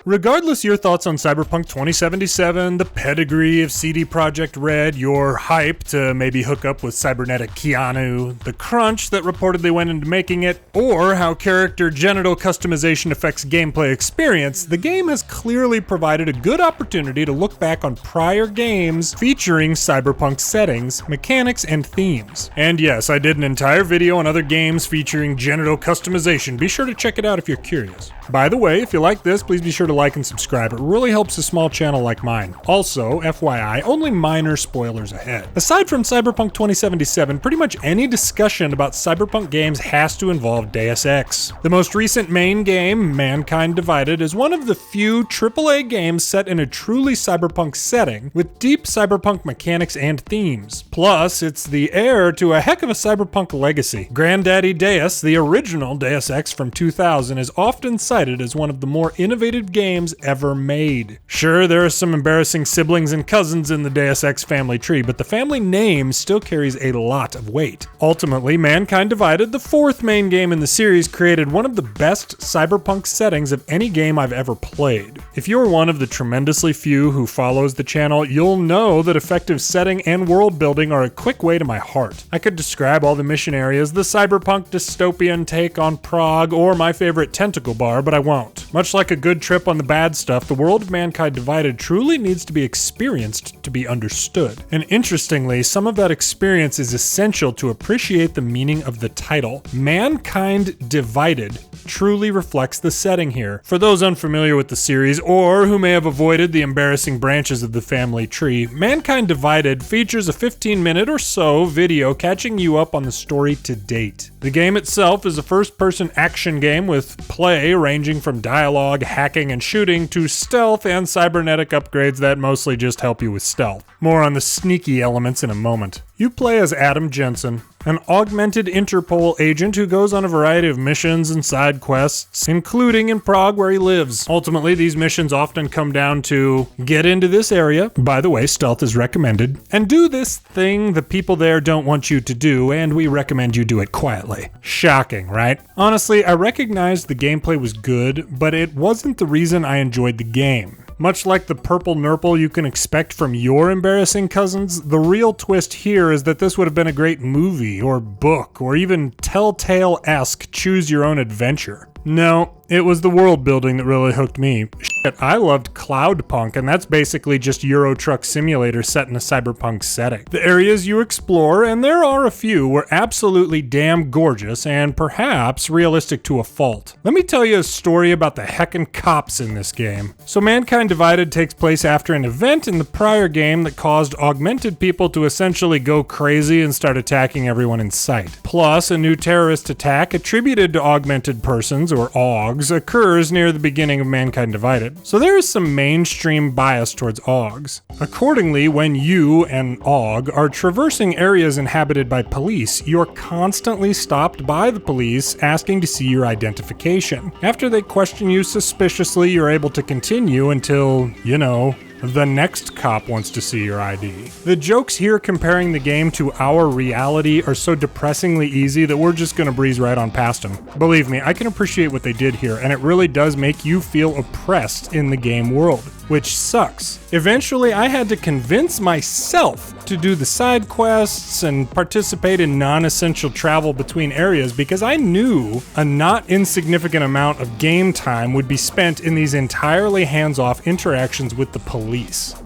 Regardless of your thoughts on Cyberpunk 2077, the pedigree of CD Projekt Red, your hype to maybe hook up with cybernetic Keanu, the crunch that reportedly went into making it, or how character genital customization affects gameplay experience, the game has clearly provided a good opportunity to look back on prior games featuring cyberpunk settings, mechanics, and themes. And yes, I did an entire video on other games featuring genital customization. Be sure to check it out if you're curious. By the way, if you like this, please be sure to like and subscribe. It really helps a small channel like mine. Also, FYI, only minor spoilers ahead. Aside from Cyberpunk 2077, pretty much any discussion about Cyberpunk games has to involve Deus Ex. The most recent main game, Mankind Divided, is one of the few AAA games set in a truly cyberpunk setting, with deep cyberpunk mechanics and themes. Plus, it's the heir to a heck of a cyberpunk legacy. Granddaddy Deus, the original Deus Ex from 2000, is often cited as one of the more innovative games ever made. Sure, there are some embarrassing siblings and cousins in the Deus Ex family tree, but the family name still carries a lot of weight. Ultimately, Mankind Divided, the fourth main game in the series, created one of the best cyberpunk settings of any game I've ever played. If you're one of the tremendously few who follows the channel, you'll know that effective setting and world building are a quick way to my heart. I could describe all the mission areas, the cyberpunk dystopian take on Prague, or my favorite tentacle bar, but I won't. Much like a good trip on the bad stuff, the world of Mankind Divided truly needs to be experienced to be understood. And interestingly, some of that experience is essential to appreciate the meaning of the title. Mankind Divided truly reflects the setting here. For those unfamiliar with the series, or who may have avoided the embarrassing branches of the family tree, Mankind Divided features a 15-minute or so video catching you up on the story to date. The game itself is a first-person action game with play ranging from dialogue, hacking, and shooting to stealth and cybernetic upgrades that mostly just help you with stealth. More on the sneaky elements in a moment. You play as Adam Jensen, an augmented Interpol agent who goes on a variety of missions and side quests, including in Prague where he lives. Ultimately, these missions often come down to get into this area, by the way, stealth is recommended, and do this thing the people there don't want you to do, and we recommend you do it quietly. Shocking, right? Honestly, I recognized the gameplay was good, but it wasn't the reason I enjoyed the game. Much like the purple nurple you can expect from your embarrassing cousins, the real twist here is that this would have been a great movie or book or even Telltale-esque choose-your-own-adventure. No, it was the world building that really hooked me. Shit, I loved Cloudpunk, and that's basically just Euro Truck Simulator set in a cyberpunk setting. The areas you explore, and there are a few, were absolutely damn gorgeous and perhaps realistic to a fault. Let me tell you a story about the heckin' cops in this game. So Mankind Divided takes place after an event in the prior game that caused augmented people to essentially go crazy and start attacking everyone in sight. Plus, a new terrorist attack attributed to augmented persons, or AUGs, occurs near the beginning of Mankind Divided. So there is some mainstream bias towards AUGs. Accordingly, when you, an AUG, are traversing areas inhabited by police, you're constantly stopped by the police asking to see your identification. After they question you suspiciously, you're able to continue until, the next cop wants to see your ID. The jokes here comparing the game to our reality are so depressingly easy that we're just gonna breeze right on past them. Believe me, I can appreciate what they did here, and it really does make you feel oppressed in the game world, which sucks. Eventually, I had to convince myself to do the side quests and participate in non-essential travel between areas because I knew a not insignificant amount of game time would be spent in these entirely hands-off interactions with the police.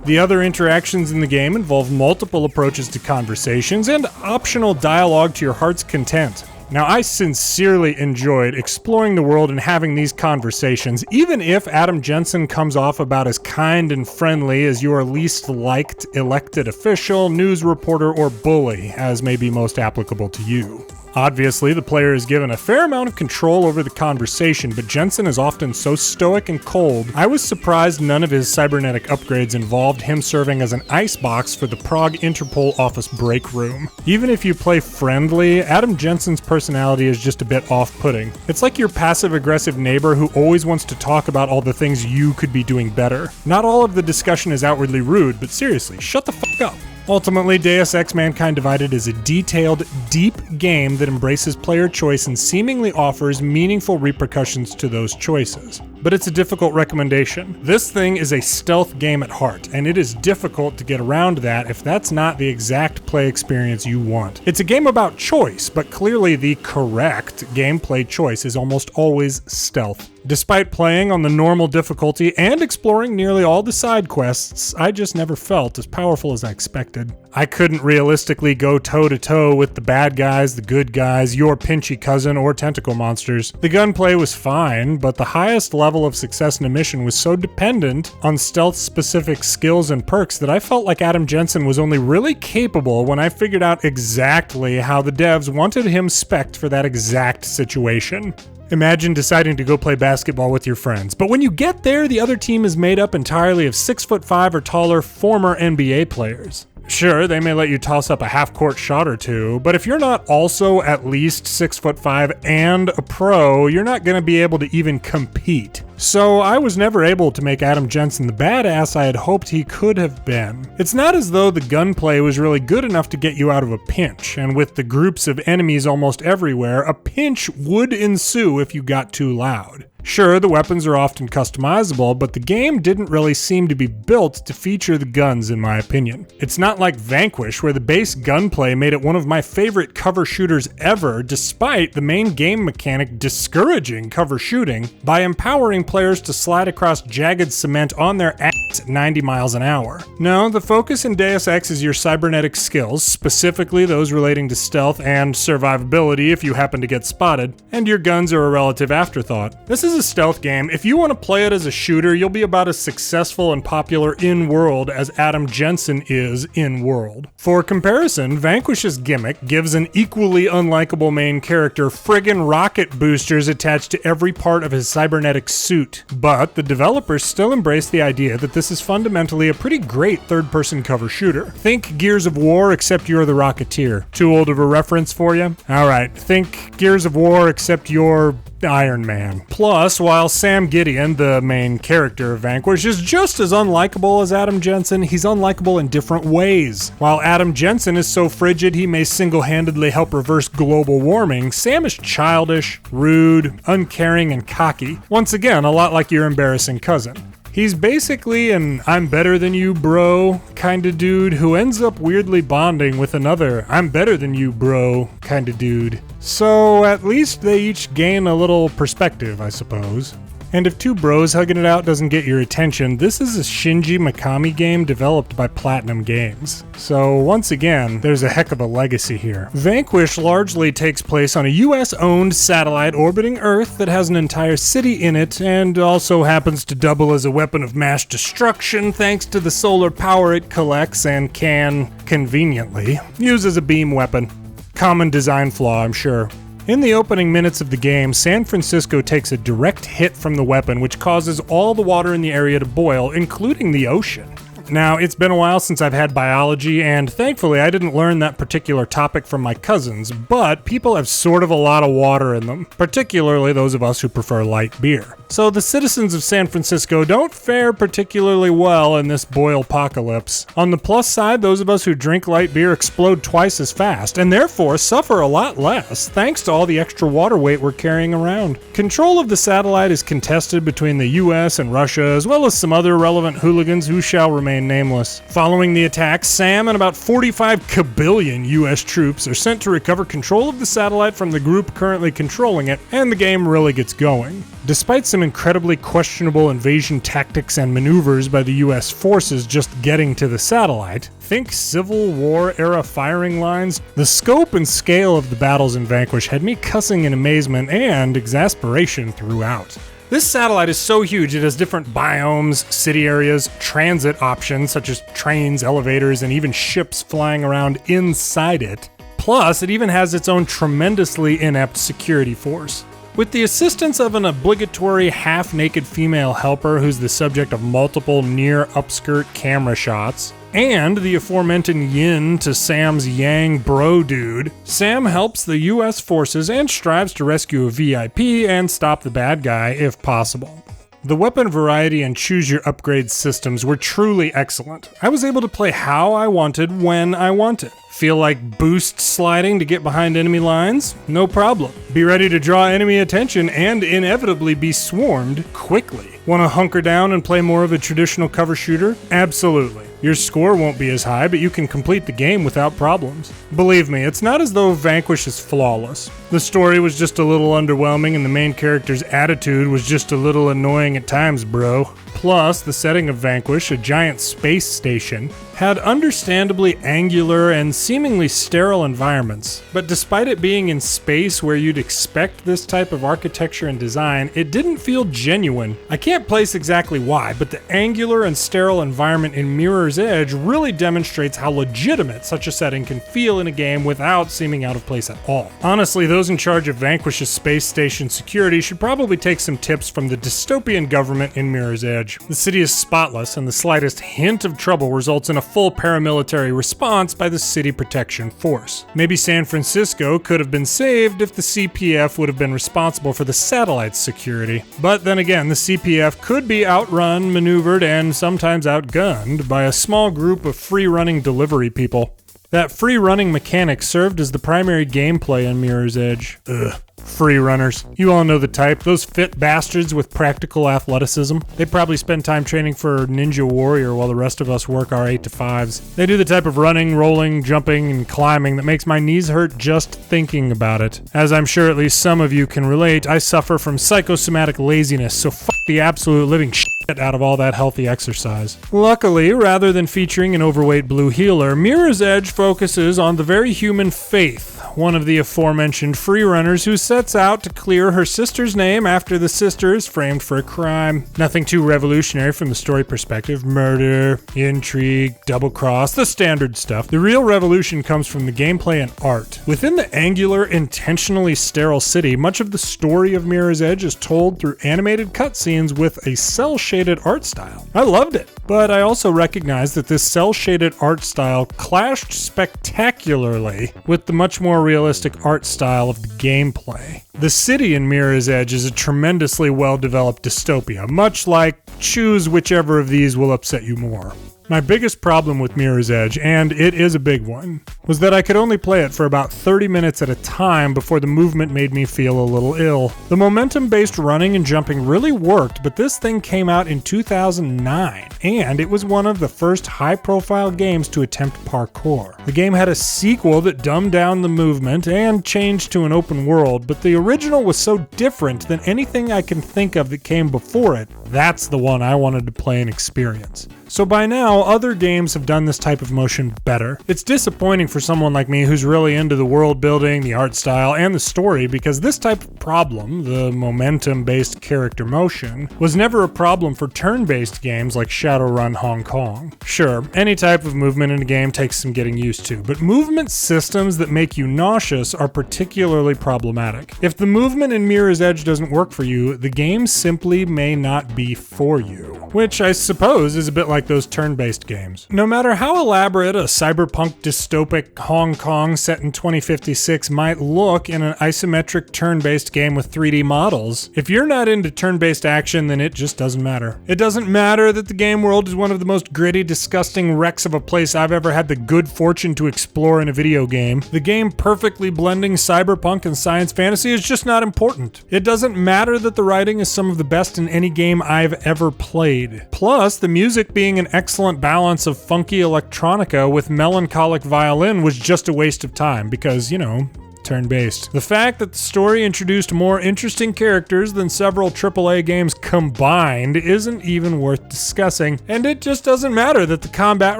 The other interactions in the game involve multiple approaches to conversations and optional dialogue to your heart's content. Now, I sincerely enjoyed exploring the world and having these conversations, even if Adam Jensen comes off about as kind and friendly as your least liked elected official, news reporter, or bully, as may be most applicable to you. Obviously, the player is given a fair amount of control over the conversation, but Jensen is often so stoic and cold, I was surprised none of his cybernetic upgrades involved him serving as an icebox for the Prague Interpol office break room. Even if you play friendly, Adam Jensen's personality is just a bit off-putting. It's like your passive-aggressive neighbor who always wants to talk about all the things you could be doing better. Not all of the discussion is outwardly rude, but seriously, shut the fuck up. Ultimately, Deus Ex Mankind Divided is a detailed, deep game that embraces player choice and seemingly offers meaningful repercussions to those choices. but it's a difficult recommendation. This thing is a stealth game at heart, and it is difficult to get around that if that's not the exact play experience you want. It's a game about choice, but clearly the correct gameplay choice is almost always stealth. Despite playing on the normal difficulty and exploring nearly all the side quests, I just never felt as powerful as I expected. I couldn't realistically go toe-to-toe with the bad guys, the good guys, your pinchy cousin, or tentacle monsters. The gunplay was fine, but the highest level of success in a mission was so dependent on stealth-specific skills and perks that I felt like Adam Jensen was only really capable when I figured out exactly how the devs wanted him spec'd for that exact situation. Imagine deciding to go play basketball with your friends, but when you get there, the other team is made up entirely of 6'5" or taller former NBA players. Sure, they may let you toss up a half-court shot or two, but if you're not also at least 6'5" and a pro, you're not going to be able to even compete. So I was never able to make Adam Jensen the badass I had hoped he could have been. It's not as though the gunplay was really good enough to get you out of a pinch, and with the groups of enemies almost everywhere, a pinch would ensue if you got too loud. Sure, the weapons are often customizable, but the game didn't really seem to be built to feature the guns in my opinion. It's not like Vanquish, where the base gunplay made it one of my favorite cover shooters ever, despite the main game mechanic discouraging cover shooting by empowering players to slide across jagged cement on their ass at 90 miles an hour. No, the focus in Deus Ex is your cybernetic skills, specifically those relating to stealth and survivability if you happen to get spotted, and your guns are a relative afterthought. This is a stealth game. If you want to play it as a shooter, you'll be about as successful and popular in-world as Adam Jensen is in-world. For comparison, Vanquish's gimmick gives an equally unlikable main character friggin' rocket boosters attached to every part of his cybernetic suit. But the developers still embrace the idea that this is fundamentally a pretty great third-person cover shooter. Think Gears of War, except you're the Rocketeer. Too old of a reference for you? Alright, think Gears of War, except you're Iron Man. Plus, while Sam Gideon, the main character of Vanquish, is just as unlikable as Adam Jensen, he's unlikable in different ways. While Adam Jensen is so frigid he may single-handedly help reverse global warming, Sam is childish, rude, uncaring, and cocky. Once again, a lot like your embarrassing cousin. He's basically an I'm better than you bro kind of dude who ends up weirdly bonding with another I'm better than you bro kind of dude. So at least they each gain a little perspective, I suppose. And if two bros hugging it out doesn't get your attention, this is a Shinji Mikami game developed by Platinum Games. So once again, there's a heck of a legacy here. Vanquish largely takes place on a US-owned satellite orbiting Earth that has an entire city in it and also happens to double as a weapon of mass destruction thanks to the solar power it collects and can, conveniently, use as a beam weapon. Common design flaw, I'm sure. In the opening minutes of the game, San Francisco takes a direct hit from the weapon, which causes all the water in the area to boil, including the ocean. Now, it's been a while since I've had biology, and thankfully I didn't learn that particular topic from my cousins, but people have sort of a lot of water in them, particularly those of us who prefer light beer. So the citizens of San Francisco don't fare particularly well in this boil-pocalypse. On the plus side, those of us who drink light beer explode twice as fast, and therefore suffer a lot less, thanks to all the extra water weight we're carrying around. Control of the satellite is contested between the US and Russia, as well as some other relevant hooligans who shall remain nameless. Following the attack, Sam and about 45 kabillion US troops are sent to recover control of the satellite from the group currently controlling it, and the game really gets going. Despite some incredibly questionable invasion tactics and maneuvers by the US forces just getting to the satellite, think Civil War era firing lines, the scope and scale of the battles in Vanquish had me cussing in amazement and exasperation throughout. This satellite is so huge it has different biomes, city areas, transit options such as trains, elevators, and even ships flying around inside it. Plus, it even has its own tremendously inept security force. With the assistance of an obligatory half-naked female helper who's the subject of multiple near-upskirt camera shots, and the aforementioned yin to Sam's yang bro dude, Sam helps the US forces and strives to rescue a VIP and stop the bad guy if possible. The weapon variety and choose your upgrade systems were truly excellent. I was able to play how I wanted when I wanted. Feel like boost sliding to get behind enemy lines? No problem. Be ready to draw enemy attention and inevitably be swarmed quickly. Want to hunker down and play more of a traditional cover shooter? Absolutely. Your score won't be as high, but you can complete the game without problems. Believe me, it's not as though Vanquish is flawless. The story was just a little underwhelming and the main character's attitude was just a little annoying at times, bro. Plus, the setting of Vanquish, a giant space station, had understandably angular and seemingly sterile environments. But despite it being in space where you'd expect this type of architecture and design, it didn't feel genuine. I can't place exactly why, but the angular and sterile environment in Mirror's Edge really demonstrates how legitimate such a setting can feel in a game without seeming out of place at all. Honestly, those in charge of Vanquish's space station security should probably take some tips from the dystopian government in Mirror's Edge. The city is spotless, and the slightest hint of trouble results in a full paramilitary response by the City Protection Force. Maybe San Francisco could have been saved if the CPF would have been responsible for the satellite's security. But then again, the CPF could be outrun, maneuvered, and sometimes outgunned by a small group of free-running delivery people. That free-running mechanic served as the primary gameplay in Mirror's Edge. Ugh. Free runners. You all know the type. Those fit bastards with practical athleticism. They probably spend time training for Ninja Warrior while the rest of us work our 8 to 5s. They do the type of running, rolling, jumping, and climbing that makes my knees hurt just thinking about it. As I'm sure at least some of you can relate, I suffer from psychosomatic laziness, so fuck the absolute living shit out of all that healthy exercise. Luckily, rather than featuring an overweight blue healer, Mirror's Edge focuses on the very human Faith, one of the aforementioned free runners who sets out to clear her sister's name after the sister is framed for a crime. Nothing too revolutionary from the story perspective. Murder, intrigue, double cross, the standard stuff. The real revolution comes from the gameplay and art. Within the angular, intentionally sterile city, much of the story of Mirror's Edge is told through animated cutscenes with a cel-shaded art style. I loved it, but I also recognize that this cel-shaded art style clashed spectacularly with the much more realistic art style of the gameplay. The city in Mirror's Edge is a tremendously well-developed dystopia, much like choose whichever of these will upset you more. My biggest problem with Mirror's Edge, and it is a big one, was that I could only play it for about 30 minutes at a time before the movement made me feel a little ill. The momentum-based running and jumping really worked, but this thing came out in 2009, and it was one of the first high-profile games to attempt parkour. The game had a sequel that dumbed down the movement and changed to an open world, but the original was so different than anything I can think of that came before it. That's the one I wanted to play and experience. So by now, other games have done this type of motion better. It's disappointing for someone like me who's really into the world building, the art style, and the story, because this type of problem, the momentum-based character motion, was never a problem for turn-based games like Shadowrun Hong Kong. Sure, any type of movement in a game takes some getting used to, but movement systems that make you nauseous are particularly problematic. If the movement in Mirror's Edge doesn't work for you, the game simply may not be for you. Which I suppose is a bit like those turn-based games. No matter how elaborate a cyberpunk dystopic Hong Kong set in 2056 might look in an isometric turn-based game with 3D models, if you're not into turn-based action, then it just doesn't matter. It doesn't matter that the game world is one of the most gritty, disgusting wrecks of a place I've ever had the good fortune to explore in a video game. The game perfectly blending cyberpunk and science fantasy is just not important. It doesn't matter that the writing is some of the best in any game I've ever played. Plus, the music being an excellent balance of funky electronica with melancholic violin was just a waste of time because, you know, turn-based. The fact that the story introduced more interesting characters than several AAA games combined isn't even worth discussing, and it just doesn't matter that the combat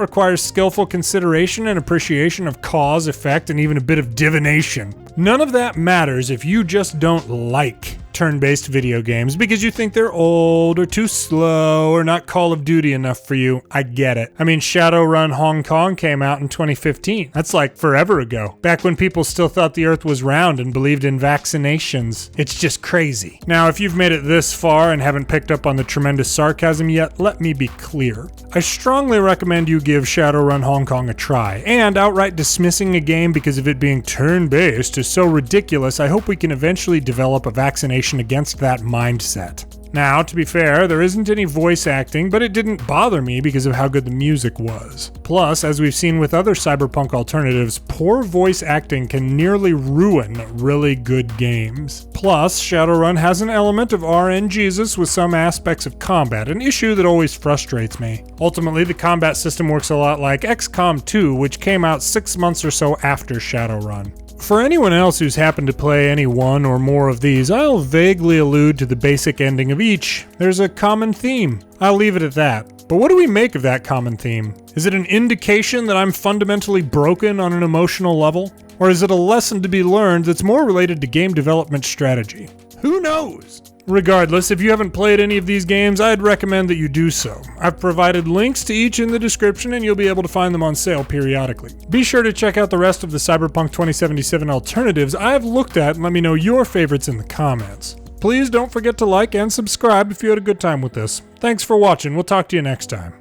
requires skillful consideration and appreciation of cause, effect, and even a bit of divination. None of that matters if you just don't like turn-based video games because you think they're old or too slow or not Call of Duty enough for you. I get it. I mean, Shadowrun Hong Kong came out in 2015. That's like forever ago. Back when people still thought the earth was round and believed in vaccinations. It's just crazy. Now, if you've made it this far and haven't picked up on the tremendous sarcasm yet, let me be clear. I strongly recommend you give Shadowrun Hong Kong a try, and outright dismissing a game because of it being turn-based is so ridiculous, I hope we can eventually develop a vaccination against that mindset. Now, to be fair, there isn't any voice acting, but it didn't bother me because of how good the music was. Plus, as we've seen with other Cyberpunk alternatives, poor voice acting can nearly ruin really good games. Plus, Shadowrun has an element of RNGesus with some aspects of combat, an issue that always frustrates me. Ultimately, the combat system works a lot like XCOM 2, which came out 6 months or so after Shadowrun. For anyone else who's happened to play any one or more of these, I'll vaguely allude to the basic ending of each. There's a common theme. I'll leave it at that. But what do we make of that common theme? Is it an indication that I'm fundamentally broken on an emotional level? Or is it a lesson to be learned that's more related to game development strategy? Who knows? Regardless, if you haven't played any of these games, I'd recommend that you do so. I've provided links to each in the description and you'll be able to find them on sale periodically. Be sure to check out the rest of the Cyberpunk 2077 alternatives I've looked at and let me know your favorites in the comments. Please don't forget to like and subscribe if you had a good time with this. Thanks for watching, we'll talk to you next time.